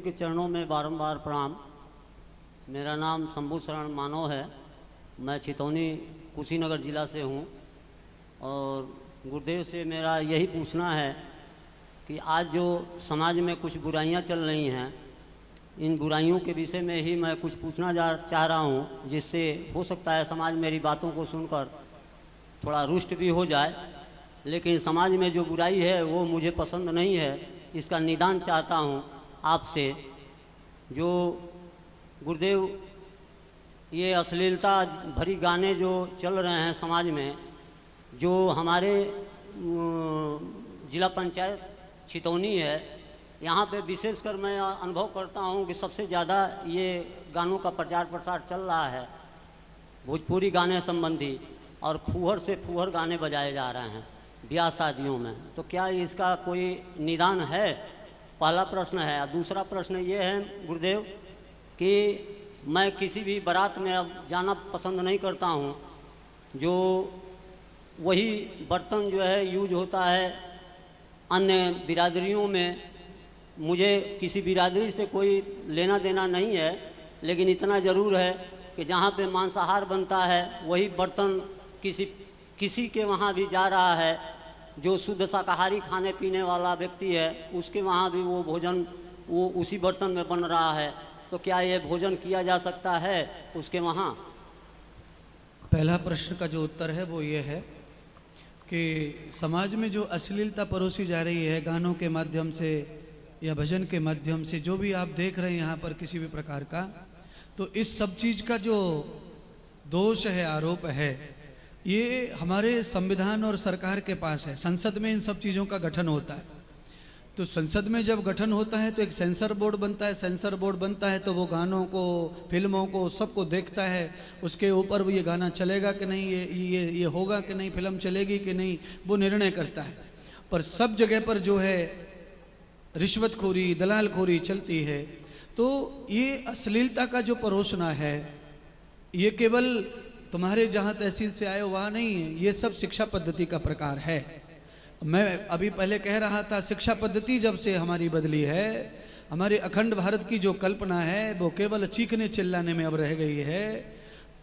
के चरणों में बारंबार प्रणाम। मेरा नाम शंभू शरण मानव है। मैं छितौनी कुशीनगर ज़िला से हूँ और गुरुदेव से मेरा यही पूछना है कि आज जो समाज में कुछ बुराइयां चल रही हैं, इन बुराइयों के विषय में ही मैं कुछ पूछना चाह रहा हूँ, जिससे हो सकता है समाज मेरी बातों को सुनकर थोड़ा रुष्ट भी हो जाए। लेकिन समाज में जो बुराई है वो मुझे पसंद नहीं है, इसका निदान चाहता हूँ आपसे। जो गुरुदेव ये अश्लीलता भरी गाने जो चल रहे हैं समाज में, जो हमारे जिला पंचायत छितौनी है, यहाँ पे विशेषकर मैं अनुभव करता हूँ कि सबसे ज़्यादा ये गानों का प्रचार प्रसार चल रहा है, भोजपुरी गाने संबंधी, और फूहड़ से फूहड़ गाने बजाए जा रहे हैं ब्याह शादियों में। तो क्या इसका कोई निदान है? पहला प्रश्न है। दूसरा प्रश्न ये है गुरुदेव कि मैं किसी भी बारात में अब जाना पसंद नहीं करता हूँ, जो वही बर्तन जो है यूज होता है अन्य बिरादरियों में। मुझे किसी बिरादरी से कोई लेना देना नहीं है, लेकिन इतना ज़रूर है कि जहाँ पे मांसाहार बनता है वही बर्तन किसी के वहाँ भी जा रहा है, जो शुद्ध शाकाहारी खाने पीने वाला व्यक्ति है उसके वहाँ भी वो भोजन वो उसी बर्तन में बन रहा है। तो क्या ये भोजन किया जा सकता है उसके वहाँ? पहला प्रश्न का जो उत्तर है वो ये है कि समाज में जो अश्लीलता परोसी जा रही है गानों के माध्यम से या भजन के माध्यम से, जो भी आप देख रहे हैं यहाँ पर किसी भी प्रकार का, तो इस सब चीज़ का जो दोष है, आरोप है, ये हमारे संविधान और सरकार के पास है। संसद में इन सब चीज़ों का गठन होता है। तो संसद में जब गठन होता है तो एक सेंसर बोर्ड बनता है। सेंसर बोर्ड बनता है तो वो गानों को, फिल्मों को, सबको देखता है। उसके ऊपर ये गाना चलेगा कि नहीं, ये होगा कि नहीं, फिल्म चलेगी कि नहीं, वो निर्णय करता है। पर सब जगह पर जो है रिश्वतखोरी, दलालखोरी चलती है। तो ये अश्लीलता का जो परोसना है, ये केवल तुम्हारे जहाँ तहसील से आए वहाँ नहीं है, ये सब शिक्षा पद्धति का प्रकार है। मैं अभी पहले कह रहा था, शिक्षा पद्धति जब से हमारी बदली है, हमारे अखंड भारत की जो कल्पना है वो केवल चीखने चिल्लाने में अब रह गई है।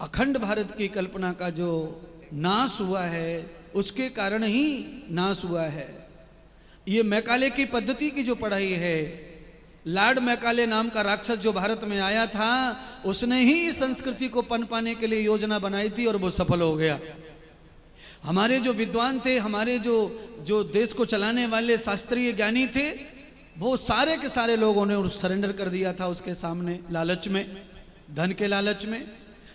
अखंड भारत की कल्पना का जो नाश हुआ है, उसके कारण ही नाश हुआ है। ये मैकाले की पद्धति की जो पढ़ाई है, लॉर्ड मैकाले नाम का राक्षस जो भारत में आया था, उसने ही संस्कृति को पनपाने के लिए योजना बनाई थी और वो सफल हो गया। हमारे जो विद्वान थे, हमारे जो देश को चलाने वाले शास्त्रीय ज्ञानी थे, वो सारे के सारे लोगों ने सरेंडर कर दिया था उसके सामने, लालच में, धन के लालच में।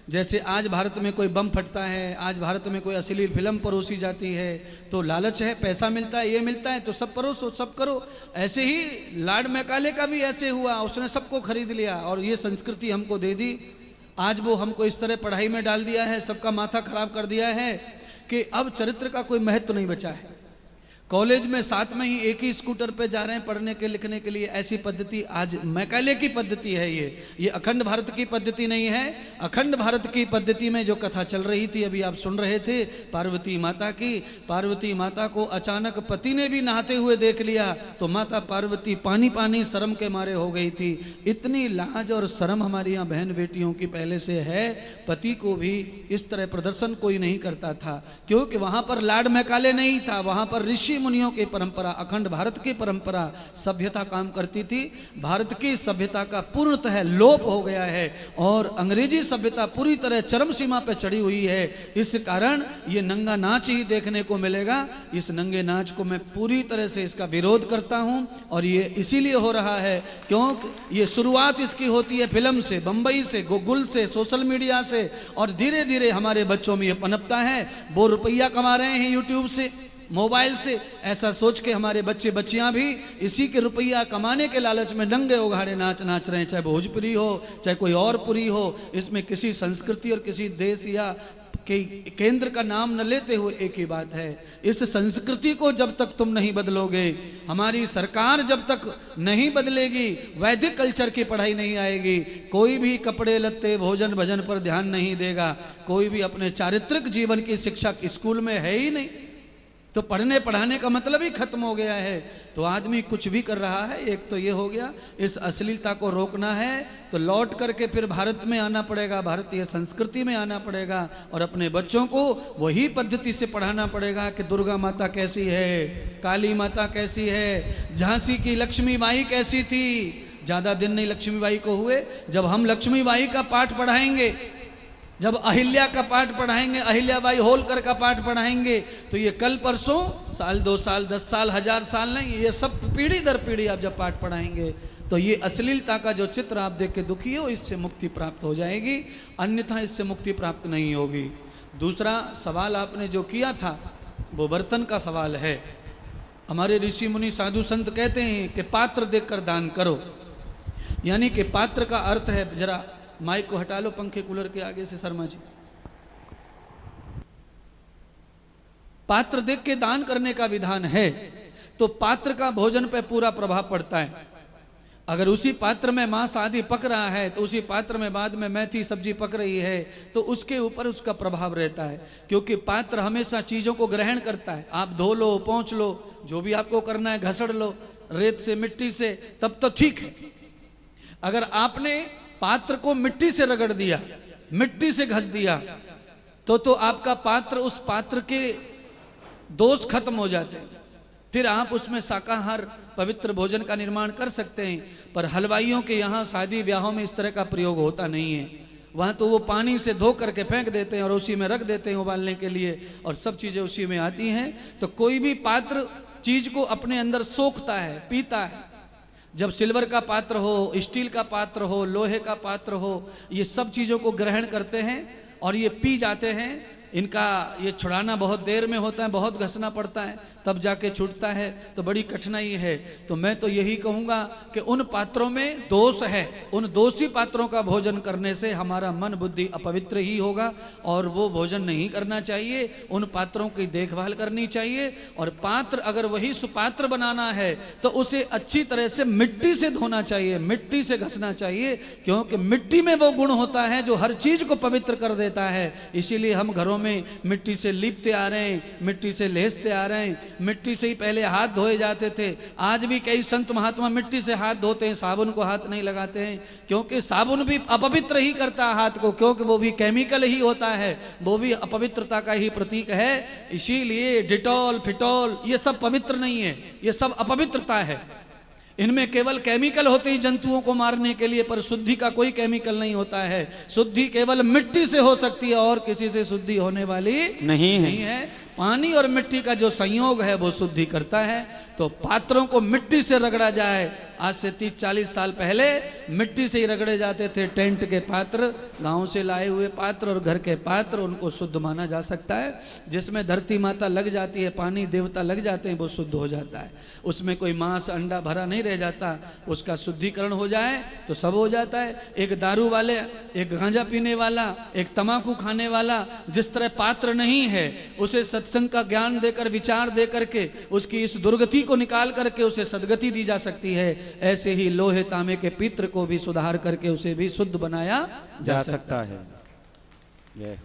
जैसे आज भारत में कोई बम फटता है, आज भारत में कोई अश्लील फिल्म परोसी जाती है, तो लालच है, पैसा मिलता है, ये मिलता है तो सब परोसो, सब करो। ऐसे ही लॉर्ड मैकाले का भी ऐसे हुआ, उसने सबको खरीद लिया और ये संस्कृति हमको दे दी। आज वो हमको इस तरह पढ़ाई में डाल दिया है, सबका माथा खराब कर दिया है कि अब चरित्र का कोई महत्व नहीं बचा है। कॉलेज में साथ में ही एक ही स्कूटर पे जा रहे हैं पढ़ने के, लिखने के लिए। ऐसी पद्धति आज मैकाले की पद्धति है। ये अखंड भारत की पद्धति नहीं है। अखंड भारत की पद्धति में जो कथा चल रही थी, अभी आप सुन रहे थे, पार्वती माता की। पार्वती माता को अचानक पति ने भी नहाते हुए देख लिया तो माता पार्वती पानी पानी शर्म के मारे हो गई थी। इतनी लाज और शर्म हमारी यहाँ बहन बेटियों की पहले से है। पति को भी इस तरह प्रदर्शन कोई नहीं करता था, क्योंकि वहां पर लॉर्ड मैकाले नहीं था, वहां पर ऋषि मुनियों की परंपरा, अखंड भारत की परंपरा, सभ्यता काम करती थी। भारत की सभ्यता का पूर्णतः लोप हो गया है और अंग्रेजी सभ्यता पूरी तरह चरम सीमा पर चढ़ी हुई है। इस कारण ये नंगा नाच ही देखने को मिलेगा। इस नंगे नाच को मैं पूरी तरह से इसका विरोध करता हूं और ये इसीलिए हो रहा है क्योंकि ये शुरुआत इसकी होती है फिल्म से, बंबई से, गूगल से, सोशल मीडिया से, और धीरे धीरे हमारे बच्चों में ये पनपता है। वो रुपया कमा रहे हैं यूट्यूब से, मोबाइल से, ऐसा सोच के हमारे बच्चे बच्चियां भी इसी के रुपया कमाने के लालच में नंगे उघाड़े नाच रहे हैं, चाहे भोजपुरी हो चाहे कोई और पुरी हो। इसमें किसी संस्कृति और किसी देश या के केंद्र का नाम न लेते हुए एक ही बात है, इस संस्कृति को जब तक तुम नहीं बदलोगे, हमारी सरकार जब तक नहीं बदलेगी, वैदिक कल्चर की पढ़ाई नहीं आएगी, कोई भी कपड़े लत्ते भोजन भजन पर ध्यान नहीं देगा, कोई भी अपने चारित्रिक जीवन की शिक्षा स्कूल में है ही नहीं। तो पढ़ने पढ़ाने का मतलब ही खत्म हो गया है। तो आदमी कुछ भी कर रहा है। एक तो ये हो गया, इस अश्लीलता को रोकना है तो लौट करके फिर भारत में आना पड़ेगा, भारतीय संस्कृति में आना पड़ेगा और अपने बच्चों को वही पद्धति से पढ़ाना पड़ेगा कि दुर्गा माता कैसी है, काली माता कैसी है, झांसी की लक्ष्मीबाई कैसी थी। ज़्यादा दिन नहीं लक्ष्मीबाई को हुए, जब हम लक्ष्मीबाई का पाठ पढ़ाएंगे, जब अहिल्या का पाठ पढ़ाएंगे, अहिल्याबाई होलकर का पाठ पढ़ाएंगे, तो ये कल परसों, साल 2 साल 10 साल 1000 साल नहीं, ये सब पीढ़ी दर पीढ़ी आप जब पाठ पढ़ाएंगे तो ये अश्लीलता का जो चित्र आप देख के दुखी हो, इससे मुक्ति प्राप्त हो जाएगी, अन्यथा इससे मुक्ति प्राप्त नहीं होगी। दूसरा सवाल आपने जो किया था वो बर्तन का सवाल है। हमारे ऋषि मुनि साधु संत कहते हैं कि पात्र देखकर दान करो, यानी कि पात्र का अर्थ है, जरा माइक को हटा लो पंखे कूलर के आगे से शर्मा जी। पात्र देख के दान करने का विधान है, तो पात्र का भोजन पे पूरा प्रभाव पड़ता है। अगर उसी पात्र में मांस आदि पक रहा है तो उसी पात्र में बाद में मेथी सब्जी पक रही है तो उसके ऊपर उसका प्रभाव रहता है, क्योंकि पात्र हमेशा चीजों को ग्रहण करता है। आप धो लो, पोंछ लो, जो भी आपको करना है, घसड़ लो रेत से मिट्टी से, तब तो ठीक है। अगर आपने पात्र को मिट्टी से रगड़ दिया, मिट्टी से घस दिया, तो आपका पात्र, उस पात्र के दोष खत्म हो जाते हैं। फिर आप उसमें शाकाहार पवित्र भोजन का निर्माण कर सकते हैं। पर हलवाइयों के यहाँ शादी ब्याहों में इस तरह का प्रयोग होता नहीं है। वहाँ तो वो पानी से धो करके फेंक देते हैं और उसी में रख देते हैं उबालने के लिए, और सब चीज़ें उसी में आती हैं। तो कोई भी पात्र चीज को अपने अंदर सोखता है, पीता है। जब सिल्वर का पात्र हो, स्टील का पात्र हो, लोहे का पात्र हो, ये सब चीज़ों को ग्रहण करते हैं और ये पी जाते हैं। इनका ये छुड़ाना बहुत देर में होता है, बहुत घसना पड़ता है, तब जाके छूटता है, तो बड़ी कठिनाई है। तो मैं तो यही कहूँगा कि उन पात्रों में दोष है, उन दोषी पात्रों का भोजन करने से हमारा मन बुद्धि अपवित्र ही होगा और वो भोजन नहीं करना चाहिए। उन पात्रों की देखभाल करनी चाहिए, और पात्र अगर वही सुपात्र बनाना है तो उसे अच्छी तरह से मिट्टी से धोना चाहिए, मिट्टी से घसना चाहिए, क्योंकि मिट्टी में वो गुण होता है जो हर चीज को पवित्र कर देता है। इसीलिए हम घरों में मिट्टी से लीपते आ रहे हैं, मिट्टी से लेसते आ रहे हैं। मिट्टी से ही पहले हाथ धोए जाते थे। आज भी कई संत महात्मा मिट्टी से हाथ धोते हैं, साबुन को हाथ नहीं लगाते हैं, क्योंकि साबुन भी अपवित्र ही करता है हाथ को, क्योंकि वो भी केमिकल ही होता है, वो भी अपवित्रता का ही प्रतीक है। इसीलिए डिटॉल, फिटॉल ये सब पवित्र नहीं है, ये सब अपवित्रता है। इनमें केवल केमिकल होते हैं जंतुओं को मारने के लिए, पर शुद्धि का कोई केमिकल नहीं होता है। शुद्धि केवल मिट्टी से हो सकती है और किसी से शुद्धि होने वाली नहीं है। पानी और मिट्टी का जो संयोग है वो शुद्धि करता है। तो पात्रों को मिट्टी से रगड़ा जाए। आज से 30-40 साल पहले मिट्टी से ही रगड़े जाते थे। टेंट के पात्र, गांव से लाए हुए पात्र और घर के पात्र, उनको शुद्ध माना जा सकता है। जिसमें धरती माता लग जाती है, पानी देवता लग जाते हैं, वो शुद्ध हो जाता है। उसमें कोई मांस अंडा भरा नहीं रह जाता, उसका शुद्धिकरण हो जाए तो सब हो जाता है। एक दारू वाले, एक गांजा पीने वाला, एक तंबाकू खाने वाला, जिस तरह पात्र नहीं है, उसे सत्संग का ज्ञान देकर, विचार दे करके उसकी इस दुर्गति को निकाल करके उसे सदगति दी जा सकती है। ऐसे ही लोहे तांबे के पित्र को भी सुधार करके उसे भी शुद्ध बनाया जा सकता है। जय